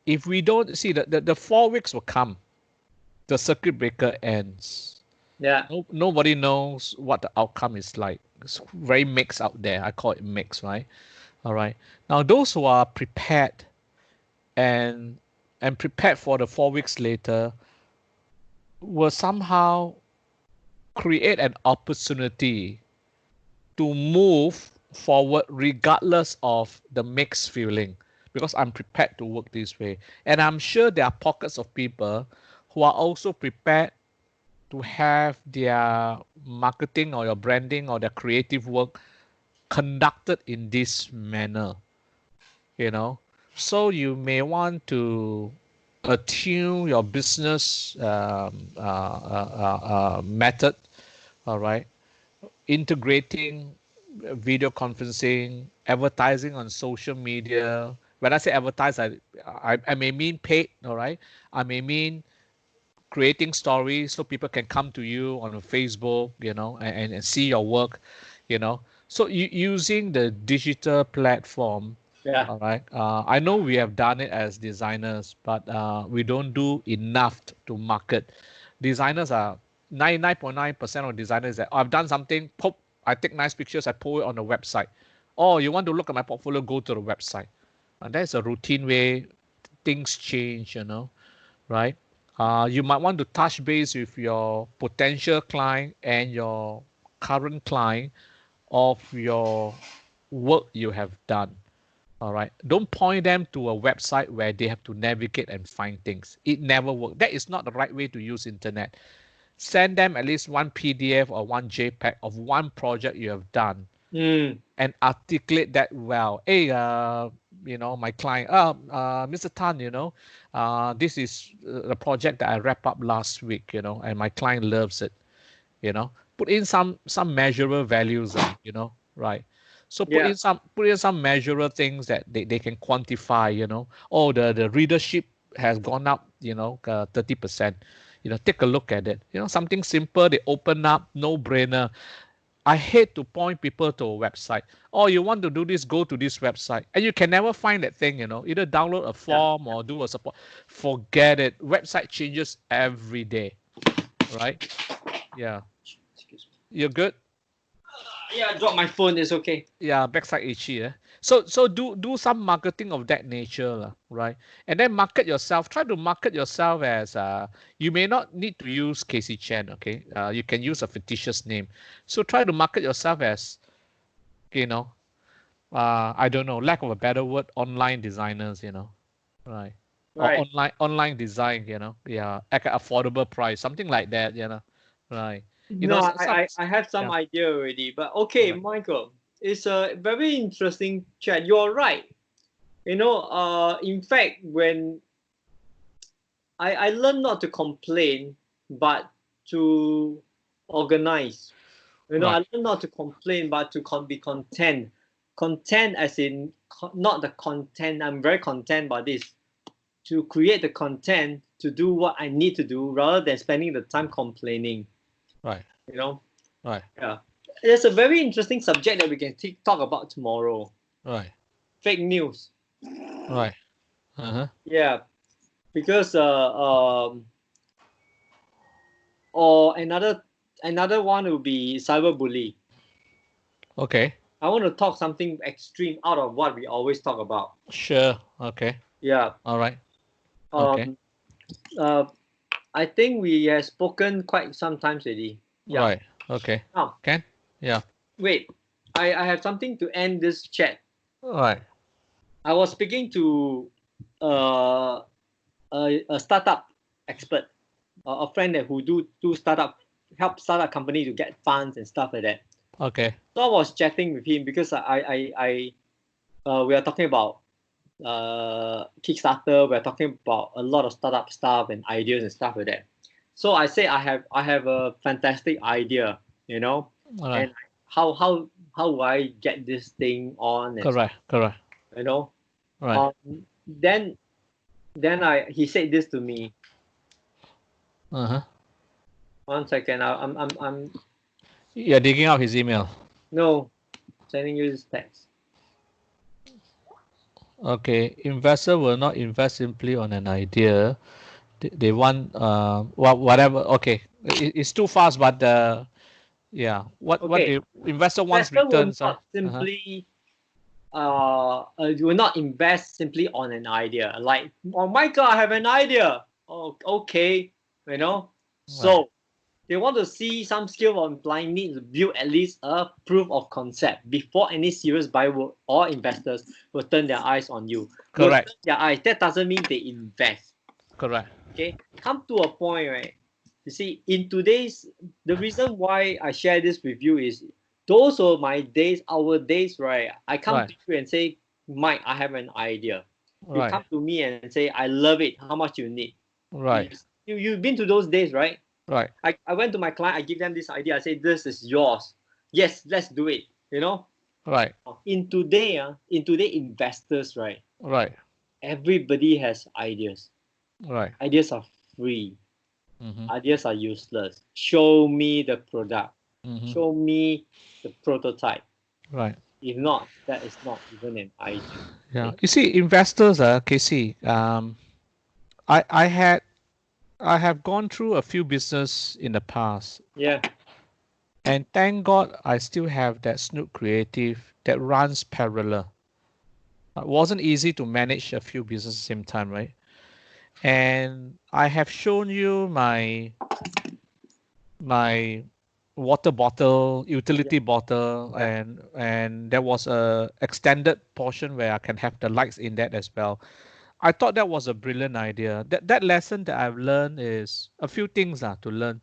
If we don't see that the 4 weeks will come, the circuit breaker ends. yeah, Nobody knows what the outcome is like. It's very mixed out there. I call it mixed, right? All right. Now, those who are prepared and prepared for the 4 weeks later will somehow create an opportunity to move forward regardless of the mixed feeling, because I'm prepared to work this way. And I'm sure there are pockets of people who are also prepared to have their marketing or your branding or their creative work conducted in this manner, you know. So you may want to attune your business method, all right, integrating video conferencing, advertising on social media. When I say advertise, I may mean paid, all right. I may mean creating stories so people can come to you on Facebook, and see your work, you know. So using the digital platform, yeah, all right. I know we have done it as designers, but we don't do enough to market. Designers are 99.9% of designers that, oh, I've done something, pop, I take nice pictures, I put it on the website. Oh, you want to look at my portfolio, go to the website. And that's a routine way things change, right? You might want to touch base with your potential client and your current client of your work you have done. All right. Don't point them to a website where they have to navigate and find things. It never works. That is not the right way to use internet. Send them at least one PDF or one JPEG of one project you have done. and articulate that well. Hey, my client, Mr. Tan, this is the project that I wrapped up last week, and my client loves it, put in some measurable values, right? So Yeah. put in some measurable things that they can quantify, oh, the readership has gone up, 30%. Take a look at it. Something simple, they open up, no brainer. I hate to point people to a website. Oh, you want to do this, go to this website. And you can never find that thing, either download a Yeah. form or do a support. Forget it. Website changes every day, right? Yeah. Excuse me. You're good? Yeah, I dropped my phone. It's okay. Yeah, backside itchy. So do some marketing of that nature, right? And then market yourself. Try to market yourself as you may not need to use Casey Chen, okay? You can use a fictitious name. So try to market yourself as, you know, I don't know, lack of a better word, online designers, right? Or Right. online design, yeah, at an affordable price, something like that, right? No, Some, I have some yeah, idea already. But okay, right, Michael, it's a very interesting chat. You're right. In fact, when I learned not to complain, but to organize. right, I learned not to complain, but to be content. Content as in not the content. I'm very content about this. To create the content to do what I need to do rather than spending the time complaining. right, You know, right, yeah. There's a very interesting subject that we can talk about tomorrow. right, Fake news. right. Uh-huh. Yeah, because or another one will be cyberbully. Okay. I want to talk something extreme out of what we always talk about. Sure. Okay. Yeah. All right. Okay. Um. Uh. I think we have spoken quite sometimes already. Yeah. Right. Okay. Now, Can? Yeah. wait. I have something to end this chat. All right. I was speaking to uh, a startup expert, a friend that who do startup, help startup company to get funds and stuff like that. Okay. So I was chatting with him because we are talking about Kickstarter. We're talking about a lot of startup stuff and ideas and stuff like that. So I say I have a fantastic idea, All right. and how do I get this thing on and stuff, Correct. Correct. you know. Right. Then he said this to me. Uh-huh. 1 second, I'm You're digging out his email. no sending you this text. Okay. Investor will not invest simply on an idea. They want whatever. Okay. It's too fast, but yeah. What Okay, the investor wants investor will returns, not Uh-huh. simply you will not invest simply on an idea. Like, oh my god, I have an idea. Oh, okay, Right. So they want to see some skill on blind need to build at least a proof of concept before any serious buyer or investors will turn their eyes on you. Will Correct. turn their eyes. That doesn't mean they invest. Correct. Okay, come to a point, right? You see, the reason why I share this with you is those are our days, right? I come Right. to you and say, Mike, I have an idea. You Right. come to me and say, I love it. How much you need? Right. You've been to those days, right? Right. I went to my client, I give them this idea. I say, this is yours. Yes, let's do it. Right. In today investors, right? Right. Everybody has ideas. Right. Ideas are free. Mm-hmm. Ideas are useless. Show me the product. Mm-hmm. Show me the prototype. Right. If not, that is not even an idea. Yeah. Okay? You see, investors, Casey, I I had I have gone through a few business in the past, Yeah. and thank God I still have that Snook Creative that runs parallel. It wasn't easy to manage a few businesses at the same time, right? And I have shown you my water bottle, Yeah. utility bottle, Yeah. and there was a extended portion where I can have the lights in that as well. I thought that was a brilliant idea. That lesson that I've learned is a few things to learn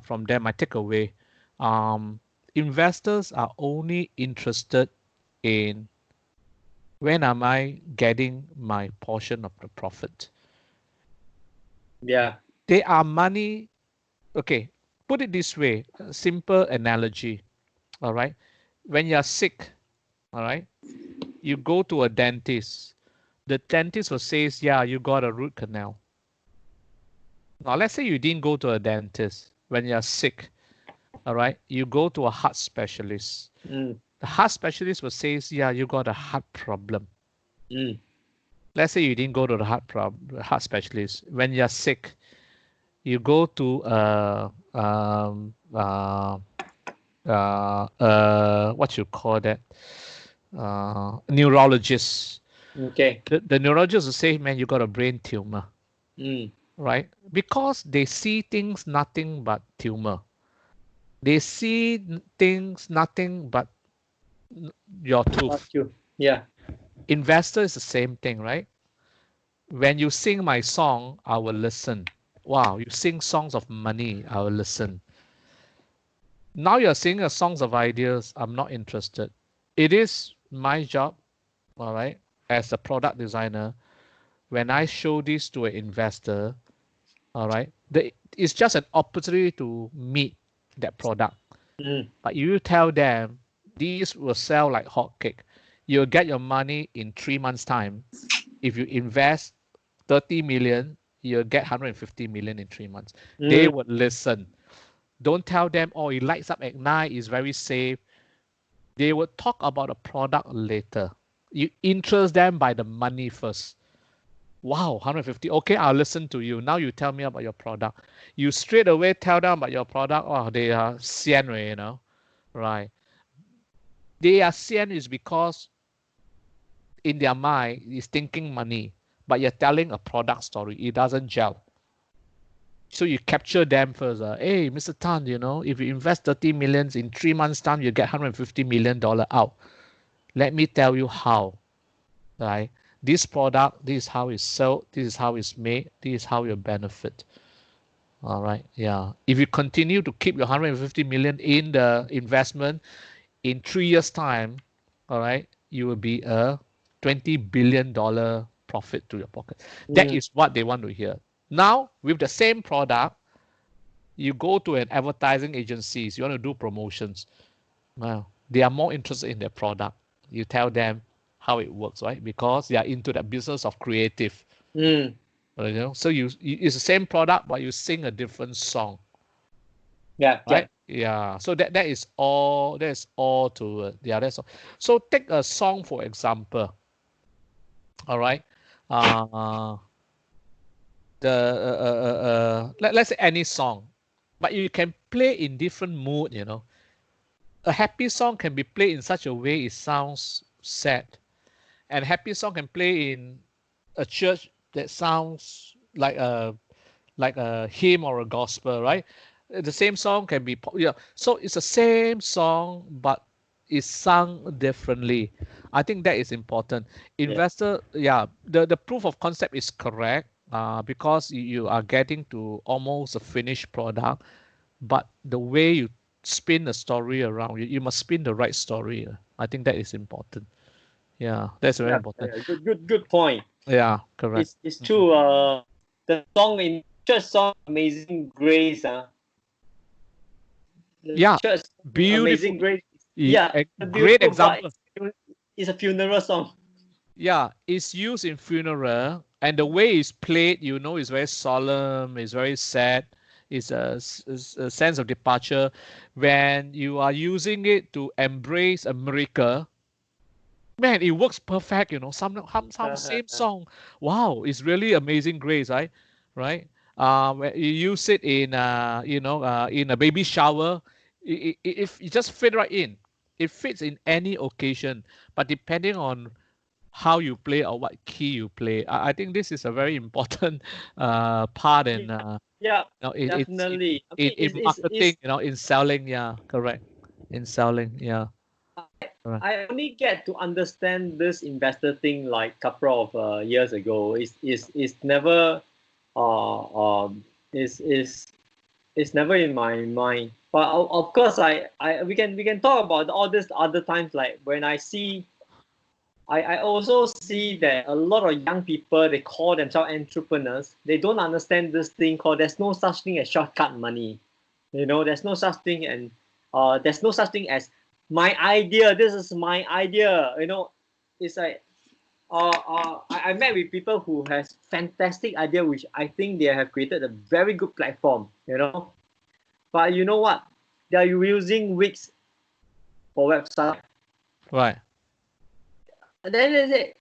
from them. I take away. Um, investors are only interested in when am I getting my portion of the profit. Yeah. They are money. Okay, put it this way, a simple analogy. All right. When you're sick, all right, you go to a dentist. The dentist will say, yeah, you got a root canal. Now, let's say you didn't go to a dentist when you're sick. All right. You go to a heart specialist. Mm. The heart specialist will say, yeah, you got a heart problem. Mm. Let's say you didn't go to the heart specialist. When you're sick, you go to what you call that, neurologist. Okay. The neurologist will say, man, you got a brain tumor, Mm. right? Because they see things nothing but tumor. They see things nothing but your Got tooth. you. Yeah. Investor is the same thing, right? When you sing my song, I will listen. Wow, you sing songs of money, I will listen. Now you're singing songs of ideas, I'm not interested. It is my job, all right, as a product designer, when I show this to an investor, all right, it's just an opportunity to meet that product. Mm. But you tell them these will sell like hotcake. You'll get your money in 3 months' time. If you invest 30 million, you'll get 150 million in 3 months. They Mm. would listen. Don't tell them, oh, it lights up at night, it's very safe. They would talk about the product later. You interest them by the money first. Wow, 150. Okay, I'll listen to you. Now you tell me about your product. You straight away tell them about your product. Oh, they are sian, right? They are sian is because in their mind is thinking money, but you're telling a product story. It doesn't gel. So you capture them first. Hey, Mr. Tan, if you invest 30 millions in 3 months' time, you get $150 million out. Let me tell you how. Right? This product, this is how it's sold, this is how it's made, this is how you benefit. All right. Yeah. If you continue to keep your 150 million in the investment, in 3 years' time, all right, you will be a $20 billion profit to your pocket. That Mm. is what they want to hear. Now, with the same product, you go to an advertising agencies, you want to do promotions. Well, they are more interested in their product. You tell them how it works, right? Because they are into the business of creative. Mm. So it's the same product, but you sing a different song, Yeah. Yeah. right? Yeah. So that is all. That is all to it. Yeah. That's all. So take a song for example. All right. Uh, let's say any song, but you can play in different mood. A happy song can be played in such a way it sounds sad, and happy song can play in a church that sounds like a hymn or a gospel, right? The same song can be, yeah. So it's the same song, but it's sung differently. I think that is important. Yeah. Investor, yeah, the proof of concept is correct, because you are getting to almost a finished product, but the way you spin the story around, you must spin the right story. I think that is important. Yeah, that's very Yeah. important. Yeah. Good point. Yeah, correct. It's Mhm. true. The song in church song Amazing Grace. The Yeah, church beautiful. Amazing Grace. Yeah, A great beautiful, but example. it's a funeral song. Yeah, it's used in funeral, and the way it's played, is very solemn, it's very sad, it's a sense of departure. When you are using it to embrace a miracle, man, it works perfect. Some same song. Wow, it's really amazing grace, right? Right. When you use it in a baby shower, if you just fit right in, it fits in any occasion. But depending on how you play or what key you play, I think this is a very important part Yeah, in yeah, it's definitely. I mean, in marketing, in selling. Yeah, correct. In selling, yeah. Correct. I only get to understand this investor thing like couple of years ago. It's never uh is it's never in my mind. But of course, we can talk about all this other times. Like when I also see that a lot of young people, they call themselves entrepreneurs. They don't understand this thing called there's no such thing as shortcut money. There's no such thing, and there's no such thing as my idea. This is my idea. It's like I met with people who has fantastic idea, which I think they have created a very good platform. But you know what? They are using Wix for website. Right. And then they say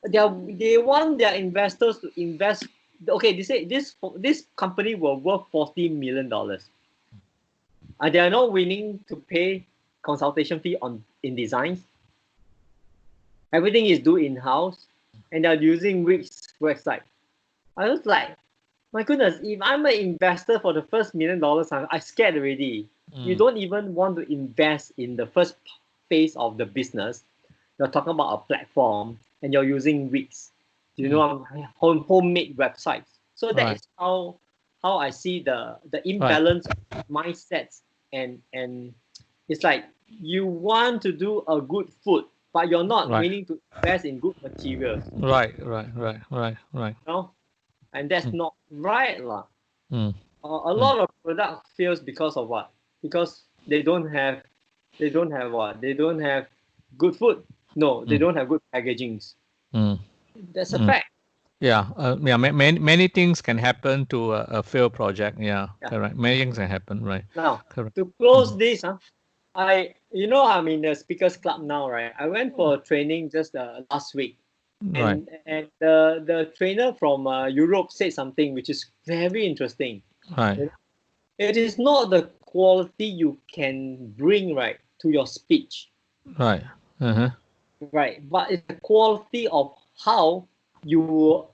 they want their investors to invest. Okay, they say this company will worth $40 million, and they are not willing to pay consultation fee in designs. Everything is done in house, and they're using Wix website. I was like, my goodness, if I'm an investor for the first $1 million, I scared already. You don't even want to invest in the first phase of the business. You're talking about a platform, and you're using Wix. Homemade websites. So that is how I see the imbalance of mindsets, and it's like you want to do a good food, but you're not willing to invest in good materials. Right. And that's not right, lah. A lot of product fails because of what? Because they don't have what? They don't have good food. No, they don't have good packagings. That's a fact. Yeah, many things can happen to a failed project. Yeah, correct. Many things can happen, right? Now, correct. To close this, I'm in the speakers club now, right? I went for a training just last week, and the trainer from Europe said something which is very interesting. Right. It is not the quality you can bring to your speech, right, but it's the quality of how you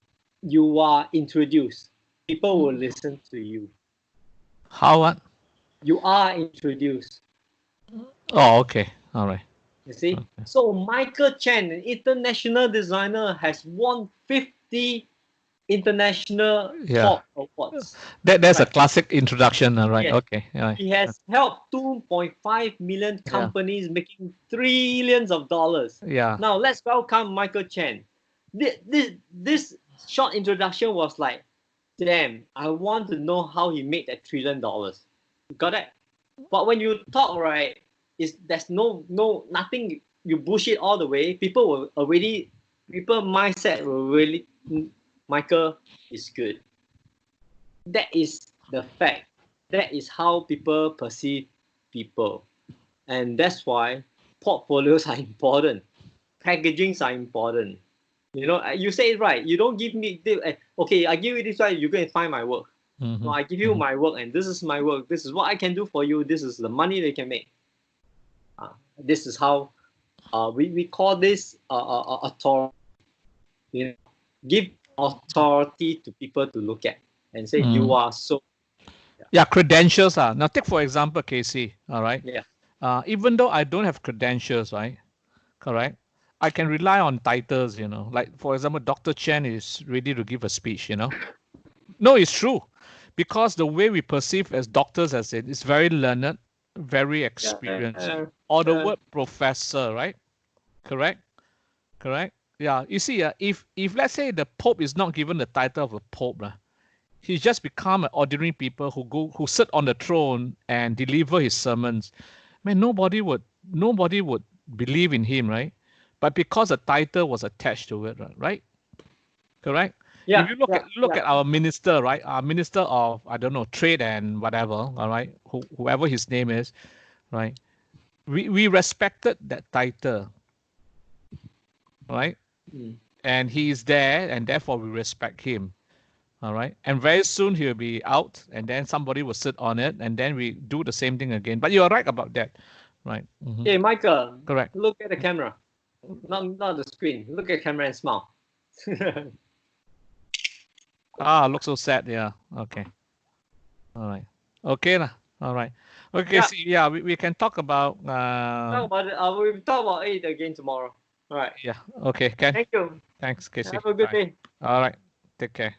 are introduced. People will listen to you. How what? You are introduced. Oh, okay. All right. You see? Okay. So Michael Chen, an international designer, has won 50 international top awards. That's a classic introduction, right? Yes. Okay. Right. He has helped 2.5 million companies making trillions of dollars. Yeah. Now let's welcome Michael Chen. This short introduction was like, damn, I want to know how he made that $1 trillion. You got it? But when you talk, right, there's nothing, you bullshit all the way. People mindset will really, Michael is good. That is the fact. That is how people perceive people. And that's why portfolios are important. Packagings are important. You say it right. You don't give me, okay, I give you this right, you go and find my work. No, I give you my work, and this is my work. This is what I can do for you. This is the money they can make. This is how we call this authority. Give authority to people to look at and say you are so. Yeah, credentials are. Now take for example, Casey. All right. Yeah. Even though I don't have credentials, right? Correct. I can rely on titles. Like for example, Dr. Chen is ready to give a speech. No, it's true. Because the way we perceive as doctors, as it's very learned, very experienced, or the word professor, right? Correct. Yeah. You see, if let's say the Pope is not given the title of a Pope, he's just become an ordinary people who sit on the throne and deliver his sermons. Man, nobody would believe in him, right? But because the title was attached to it, right? Correct. Yeah, if you look at our minister, right? Our minister of, I don't know, trade and whatever, all right, whoever his name is, right? We respected that title, right? And he's there, and therefore we respect him, all right? And very soon he'll be out, and then somebody will sit on it, and then we do the same thing again. But you're right about that, right? Hey, Michael. Correct. Look at the camera, not the screen. Look at the camera and smile. Look so sad. Yeah. Okay. All right. Okay. All right. Okay. Yeah. We can talk about. Talk about it. We'll talk about it again tomorrow. All right. Yeah. Okay. Ken. Thank you. Thanks, Casey. Have a good day. All right. Take care.